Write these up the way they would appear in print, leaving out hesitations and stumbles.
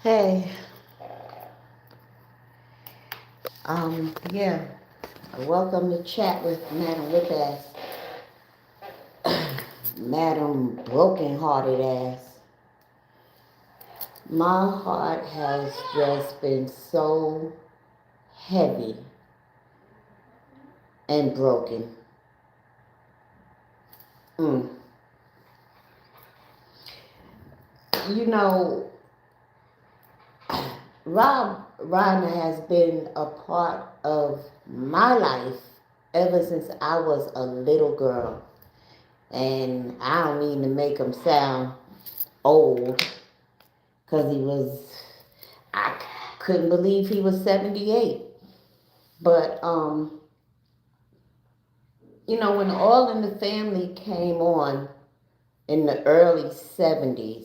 Hey, yeah, welcome to chat with Madam Whip Ass, Madam Broken Hearted Ass. My heart has just been so heavy and broken. Mm. You know, Reiner has been a part of my life ever since I was a little girl. And I don't mean to make him sound old, because I couldn't believe he was 78. But, when All in the Family came on in the early 70s,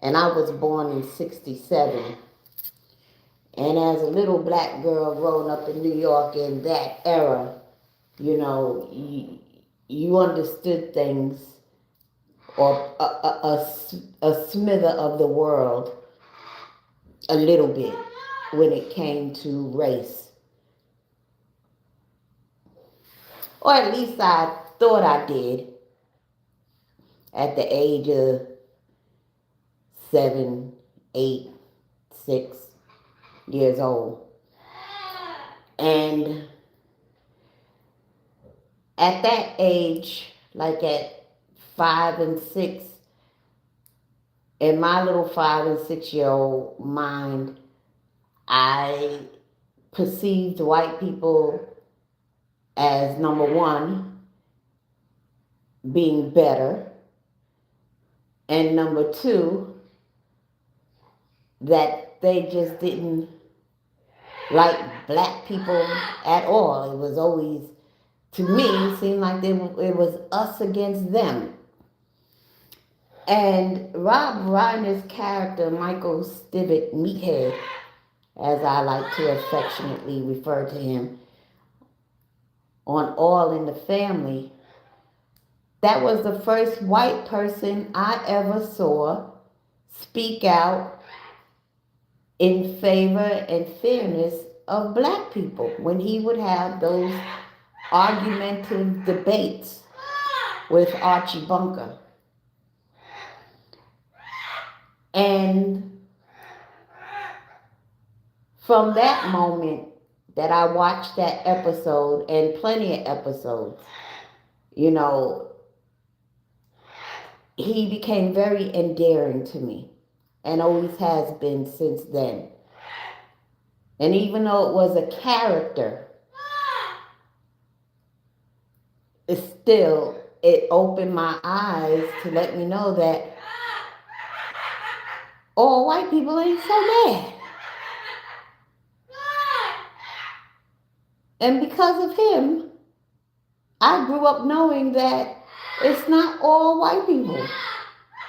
and I was born in 67, and as a little black girl growing up in New York in that era, you understood things, or a smither of the world, a little bit, when it came to race. Or at least I thought I did at the age of 7, 8, 6 years old. And at that age, like at 5 and 6, in my little 5 and 6 year old mind, I perceived white people as, number one, being better, and number two, that they just didn't like black people at all. It was always, to me, it seemed like it was us against them. And Rob Reiner's character, Michael Stivitt Meathead, as I like to affectionately refer to him, on All in the Family, that was the first white person I ever saw speak out in favor and fairness of black people when he would have those argumentative debates with Archie Bunker. And from that moment that I watched that episode, and plenty of episodes, he became very endearing to me, and always has been since then. And even though it was a character, it opened my eyes to let me know that all white people ain't so bad. And because of him, I grew up knowing that it's not all white people.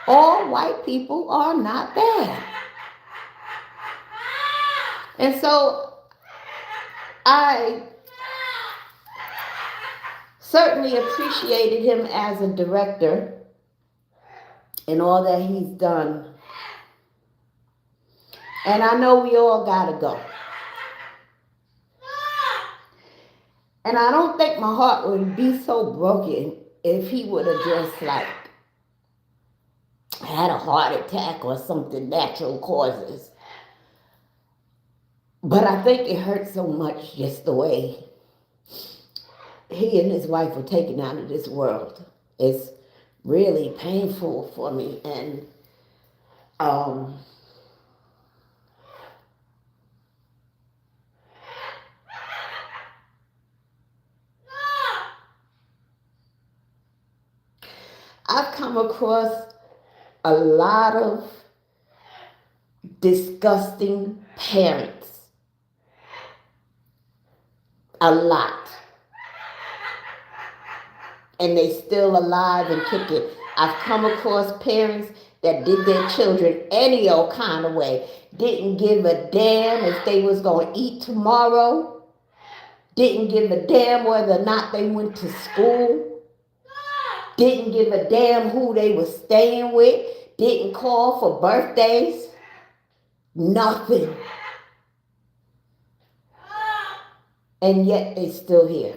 All white people are not bad. And so I certainly appreciated him as a director and all that he's done. And I know we all gotta go. And I don't think my heart would be so broken if he would have just had a heart attack or something, natural causes. But I think it hurt so much just the way he and his wife were taken out of this world. It's really painful for me. And I've come across a lot of disgusting parents. A lot. And they still alive and kicking. I've come across parents that did their children any old kind of way. Didn't give a damn if they was going to eat tomorrow. Didn't give a damn whether or not they went to school. Didn't give a damn who they were staying with. Didn't call for birthdays. Nothing. And yet they still here.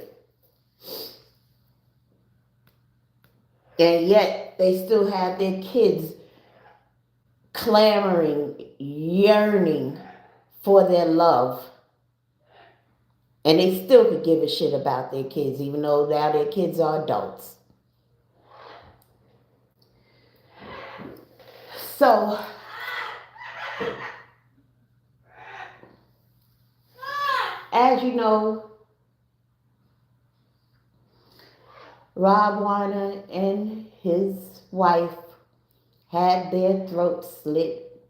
And yet they still have their kids clamoring, yearning for their love. And they still could give a shit about their kids, even though now their kids are adults. So, as you know, Rob Reiner and his wife had their throats slit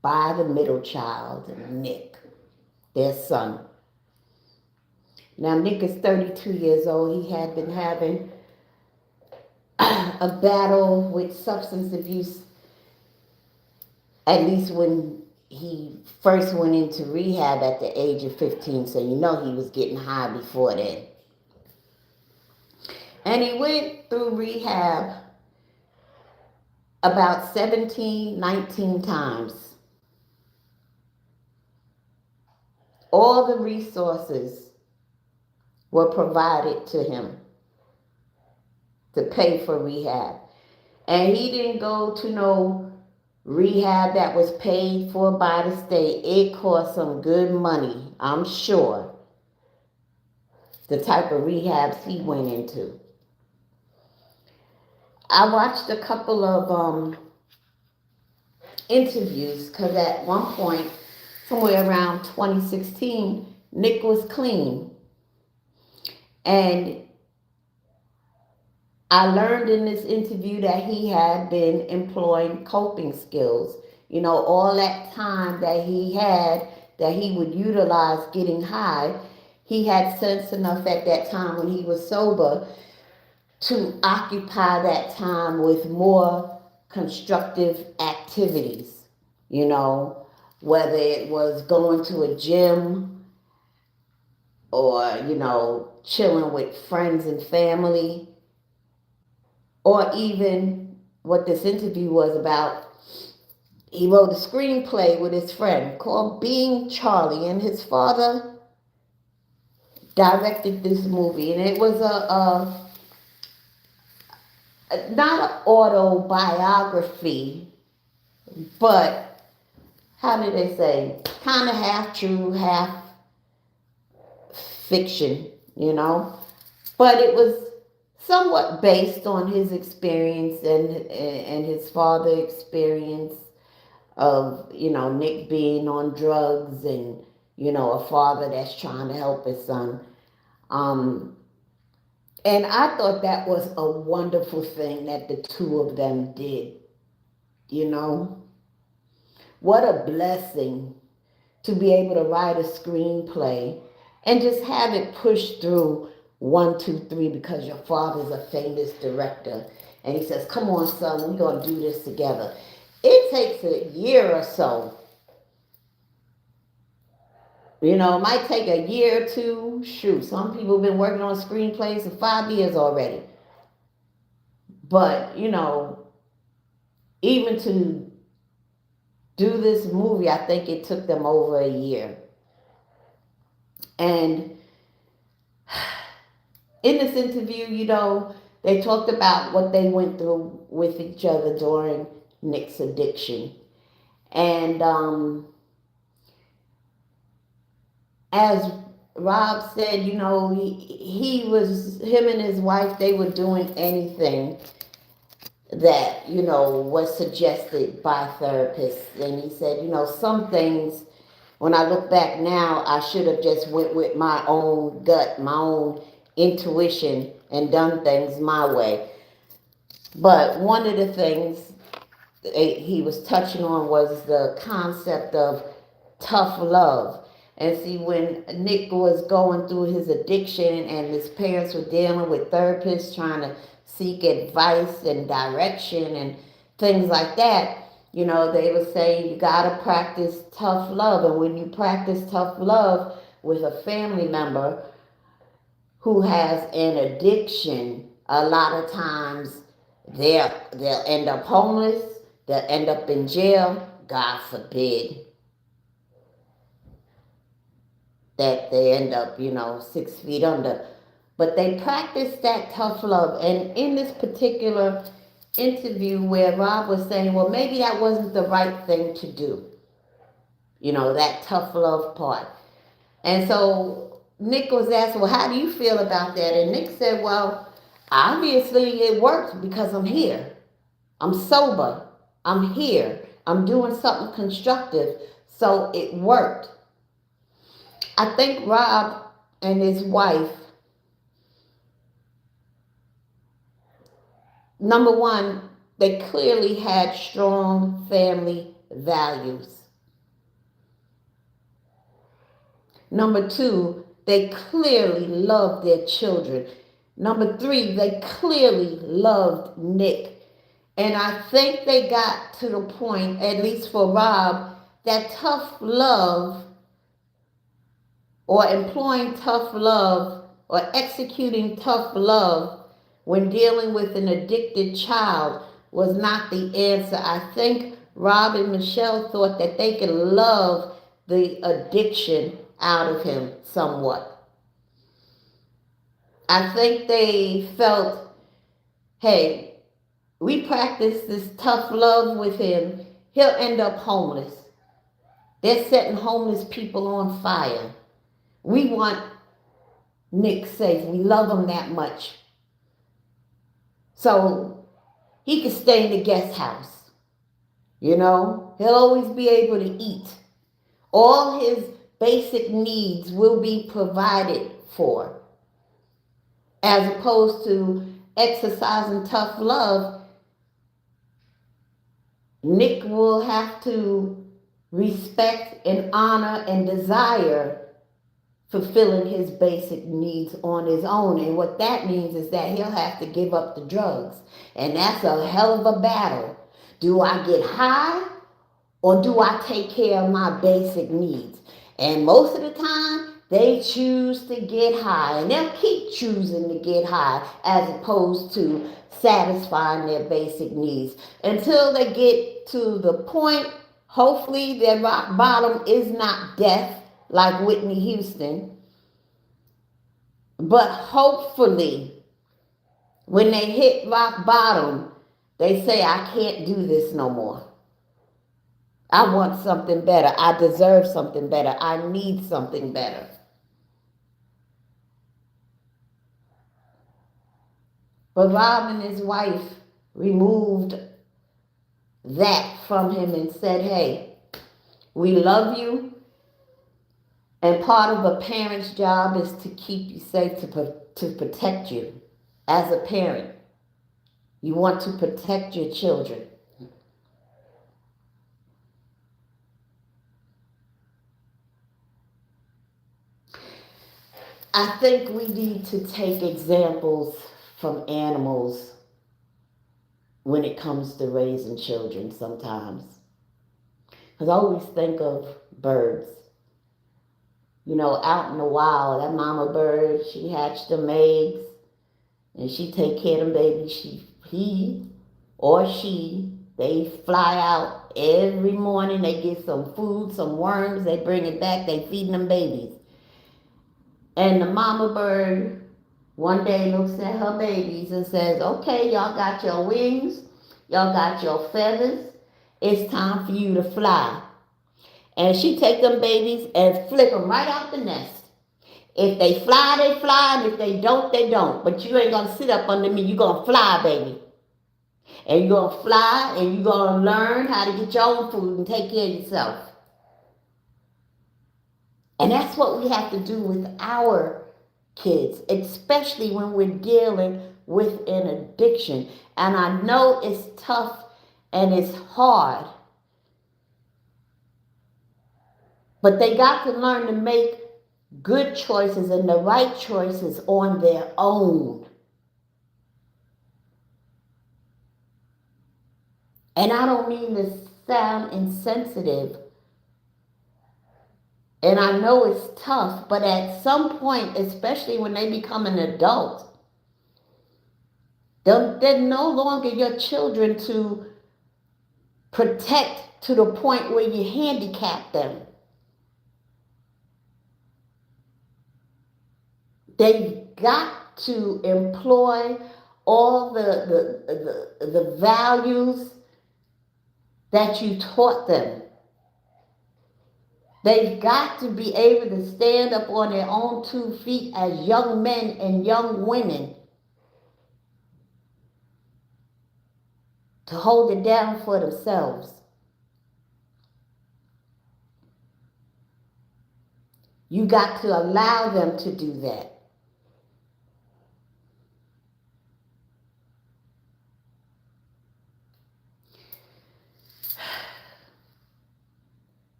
by the middle child, Nick, their son. Now, Nick is 32 years old. He had been having a battle with substance abuse, at least when he first went into rehab at the age of 15. So you know he was getting high before then. And he went through rehab about 17, 19 times. All the resources were provided to him to pay for rehab. And he didn't go to no rehab that was paid for by the state. It cost some good money, I'm sure, the type of rehabs he went into. I watched a couple of interviews because at one point, somewhere around 2016, Nick was clean. And I learned in this interview that he had been employing coping skills. You know, all that time that he had that he would utilize getting high, he had sense enough at that time when he was sober to occupy that time with more constructive activities. You know, whether it was going to a gym or, you know, chilling with friends and family, or even what this interview was about. He wrote a screenplay with his friend called Being Charlie, and his father directed this movie. And it was not an autobiography, but how did they say? Kind of half true, half fiction, you know? But it was somewhat based on his experience and his father experience of, you know, Nick being on drugs and, you know, a father that's trying to help his son. And I thought that was a wonderful thing that the two of them did, you know. What a blessing to be able to write a screenplay and just have it pushed through 1, 2, 3 because your father's a famous director. And he says, come on, son, we're going to do this together. It takes a year or so. You know, it might take a year or two. Shoot, some people have been working on screenplays for 5 years already. But, you know, even to do this movie, I think it took them over a year. And in this interview, you know, they talked about what they went through with each other during Nick's addiction. And as Rob said, you know, him and his wife, they were doing anything that, you know, was suggested by therapists. And he said, you know, some things, when I look back now, I should have just went with my own gut, my own intuition, and done things my way. But one of the things he was touching on was the concept of tough love. And see, when Nick was going through his addiction and his parents were dealing with therapists trying to seek advice and direction and things like that, you know, they were saying you got to practice tough love. And when you practice tough love with a family member who has an addiction, a lot of times they'll end up homeless, they'll end up in jail, God forbid. that they end up, 6 feet under. But they practice that tough love. And in this particular interview where Rob was saying, well, maybe that wasn't the right thing to do, that tough love part. And so Nick was asked, well, how do you feel about that? And Nick said, well, obviously it worked because I'm here. I'm sober. I'm here. I'm doing something constructive. So it worked. I think Rob and his wife, number one, they clearly had strong family values. Number two, they clearly loved their children. Number three, they clearly loved Nick. And I think they got to the point, at least for Rob, that tough love or employing tough love or executing tough love when dealing with an addicted child was not the answer. I think Rob and Michelle thought that they could love the addiction out of him somewhat. I think they felt, hey, we practice this tough love with him, he'll end up homeless. They're setting homeless people on fire. We want Nick safe. We love him that much. So he can stay in the guest house. He'll always be able to eat. All his basic needs will be provided for. As opposed to exercising tough love, Nick will have to respect and honor and desire fulfilling his basic needs on his own. And what that means is that he'll have to give up the drugs. And that's a hell of a battle. Do I get high or do I take care of my basic needs? And most of the time, they choose to get high. And they'll keep choosing to get high as opposed to satisfying their basic needs until they get to the point, hopefully their rock bottom is not death like Whitney Houston, but hopefully when they hit rock bottom, they say, I can't do this no more. I want something better. I deserve something better. I need something better. But Rob and his wife removed that from him and said, hey, we love you. And part of a parent's job is to keep you safe, to protect you as a parent. You want to protect your children. I think we need to take examples from animals when it comes to raising children sometimes. Because I always think of birds. Out in the wild, that mama bird, she hatched them eggs and she take care of them babies. He or she, they fly out every morning. They get some food, some worms. They bring it back. They feeding them babies. And the mama bird one day looks at her babies and says, okay, y'all got your wings. Y'all got your feathers. It's time for you to fly. And she take them babies and flip them right out the nest. If they fly, they fly. And if they don't, they don't. But you ain't going to sit up under me. You're going to fly, baby. And you're going to fly and you're going to learn how to get your own food and take care of yourself. And that's what we have to do with our kids, especially when we're dealing with an addiction. And I know it's tough and it's hard. But they got to learn to make good choices and the right choices on their own. And I don't mean to sound insensitive. And I know it's tough, but at some point, especially when they become an adult, they're no longer your children to protect to the point where you handicap them. They've got to employ all the values that you taught them. They've got to be able to stand up on their own 2 feet as young men and young women to hold it down for themselves. You got to allow them to do that.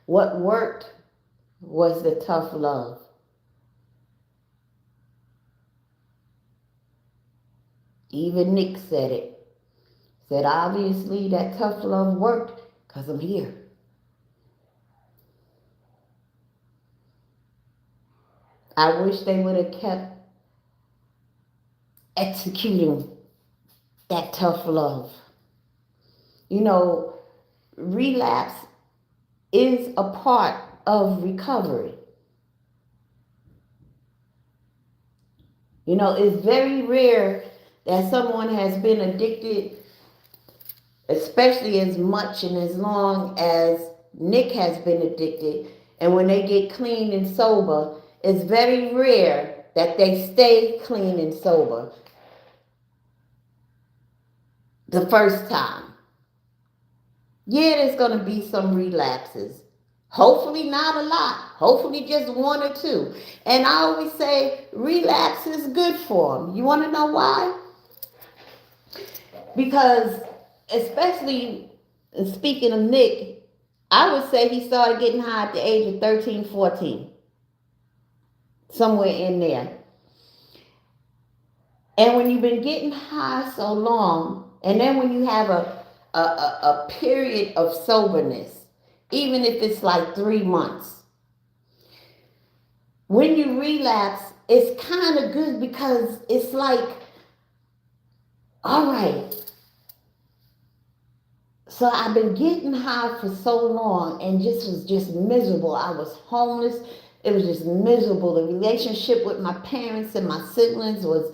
What worked was the tough love. Even Nick said it. Said, obviously that tough love worked because I'm here. I wish they would have kept executing that tough love. You know, relapse is a part of recovery. You know, it's very rare that someone has been addicted, especially as much and as long as Nick has been addicted. And when they get clean and sober, it's very rare that they stay clean and sober the first time. Yeah, there's going to be some relapses. Hopefully not a lot. Hopefully just 1 or 2. And I always say relapse is good for them. You want to know why? Because especially speaking of Nick, I would say he started getting high at the age of 13, 14. Somewhere in there. And when you've been getting high so long, and then when you have a period of soberness, even if it's like 3 months, when you relapse, it's kind of good because it's like, all right, so I've been getting high for so long and was just miserable. I was homeless. It was just miserable. The relationship with my parents and my siblings was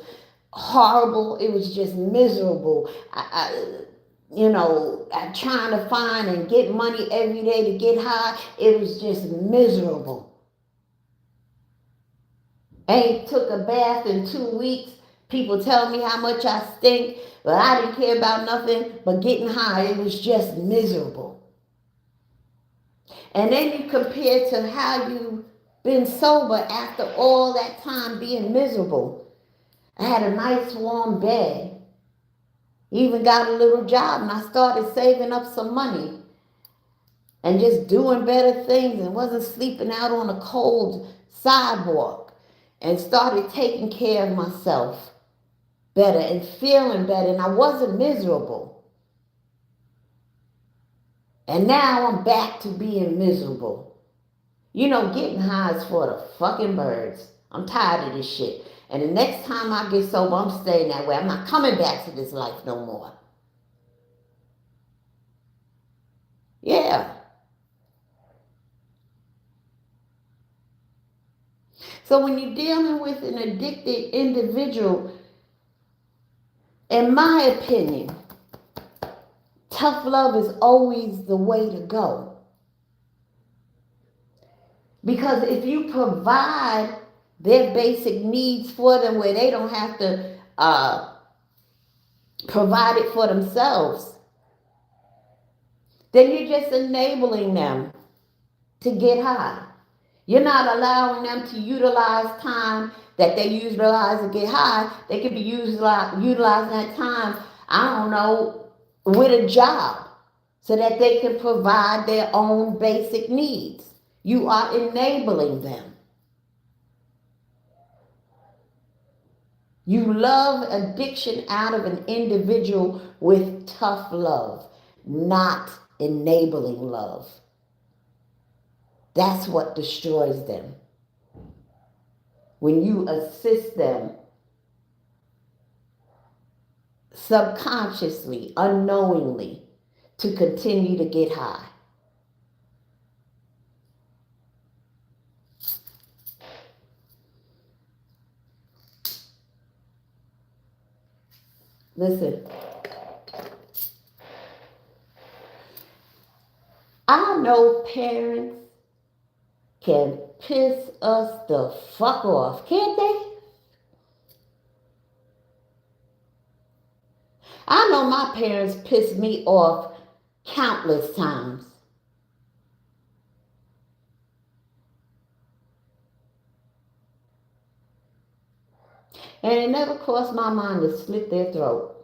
horrible. It was just miserable. I trying to find and get money every day to get high. It was just miserable. Ain't took a bath in 2 weeks. People tell me how much I stink, but I didn't care about nothing but getting high. It was just miserable. And then you compare to how you've been sober after all that time being miserable. I had a nice warm bed. Even got a little job, and I started saving up some money and just doing better things and wasn't sleeping out on a cold sidewalk and started taking care of myself better and feeling better, and I wasn't miserable. And now I'm back to being miserable. You know, getting high is for the fucking birds. I'm tired of this shit. And the next time I get sober, I'm staying that way. I'm not coming back to this life no more. Yeah. So when you're dealing with an addicted individual, in my opinion, tough love is always the way to go. Because if you provide their basic needs for them where they don't have to provide it for themselves, then you're just enabling them to get high. You're not allowing them to utilize time that they utilize to get high. They could be utilizing that time, I don't know, with a job so that they can provide their own basic needs. You are enabling them. You love addiction out of an individual with tough love, not enabling love. That's what destroys them. When you assist them subconsciously, unknowingly, to continue to get high. Listen, I know parents can piss us the fuck off, can't they? I know my parents pissed me off countless times. And it never crossed my mind to slit their throat.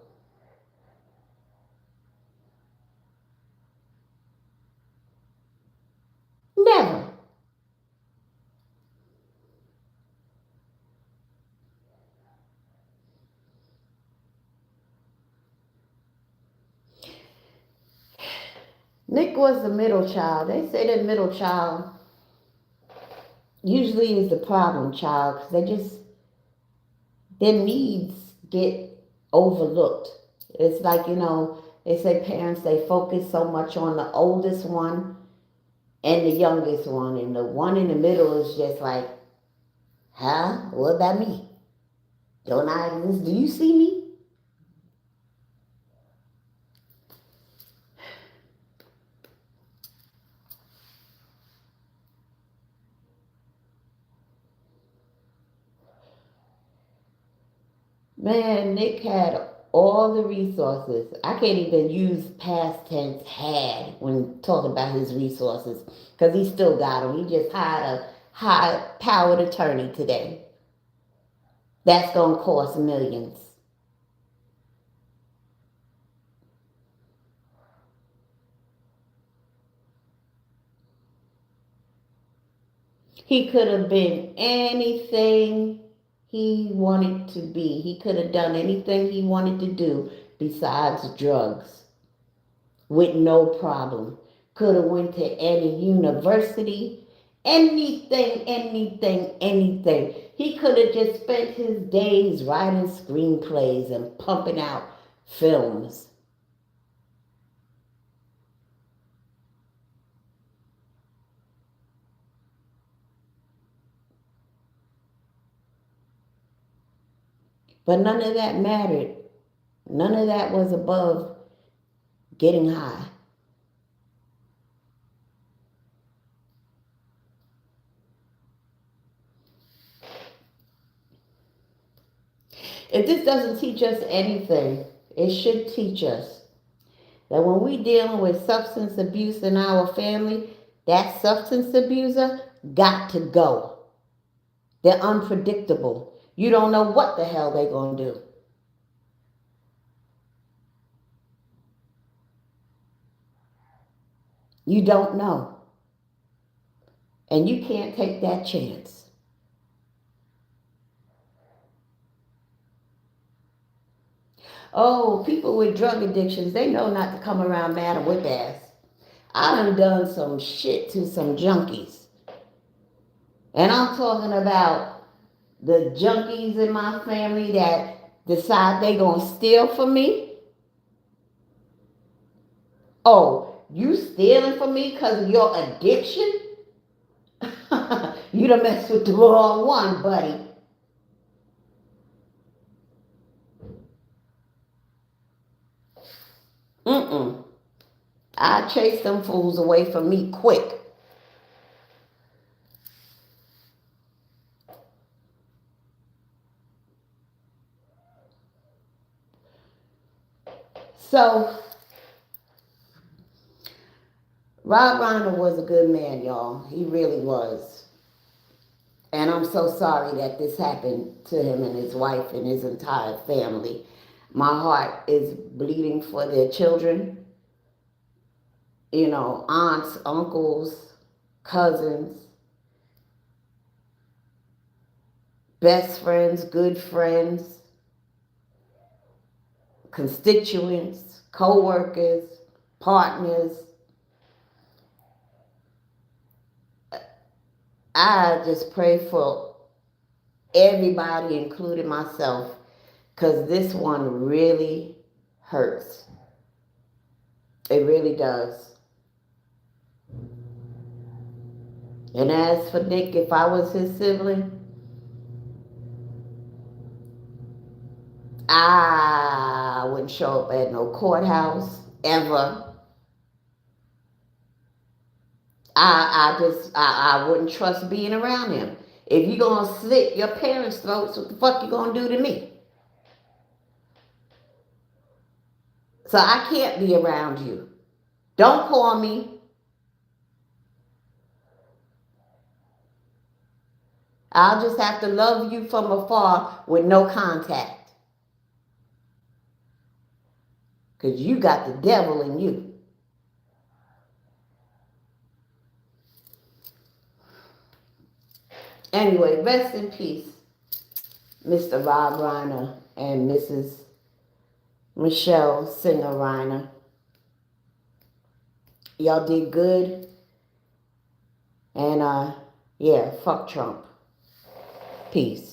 Never. Nick was the middle child. They say the middle child usually is the problem child because they just, their needs get overlooked. It's like, they say parents, they focus so much on the oldest one and the youngest one, and the one in the middle is just like, huh? What about me? Don't I exist? Do you see me? Man, Nick had all the resources. I can't even use past tense had when talking about his resources because he still got them. He just hired a high powered attorney today. That's going to cost millions. He could have been anything he wanted to be. He could have done anything he wanted to do besides drugs with no problem. Could have went to any university, anything. He could have just spent his days writing screenplays and pumping out films. But none of that mattered. None of that was above getting high. If this doesn't teach us anything, it should teach us that when we dealing with substance abuse in our family, that substance abuser got to go. They're unpredictable. You don't know what the hell they're going to do. You don't know. And you can't take that chance. Oh, people with drug addictions, they know not to come around mad or whip ass. I done some shit to some junkies. And I'm talking about the junkies in my family that decide they gonna steal from me. Oh, you stealing from me because of your addiction? You done messed with the wrong one, buddy. Mm-mm. I chase them fools away from me quick. So, Rob Reiner was a good man, y'all. He really was. And I'm so sorry that this happened to him and his wife and his entire family. My heart is bleeding for their children, aunts, uncles, cousins, best friends, good friends, constituents, co workers, partners. I just pray for everybody, including myself, because this one really hurts. It really does. And as for Nick, if I was his sibling, I wouldn't show up at no courthouse ever. I wouldn't trust being around him. If you're gonna slit your parents' throats, what the fuck you gonna do to me? So I can't be around you. Don't call me. I'll just have to love you from afar with no contact. Because you got the devil in you. Anyway, rest in peace, Mr. Rob Reiner and Mrs. Michelle Singer Reiner. Y'all did good. And yeah, fuck Trump. Peace.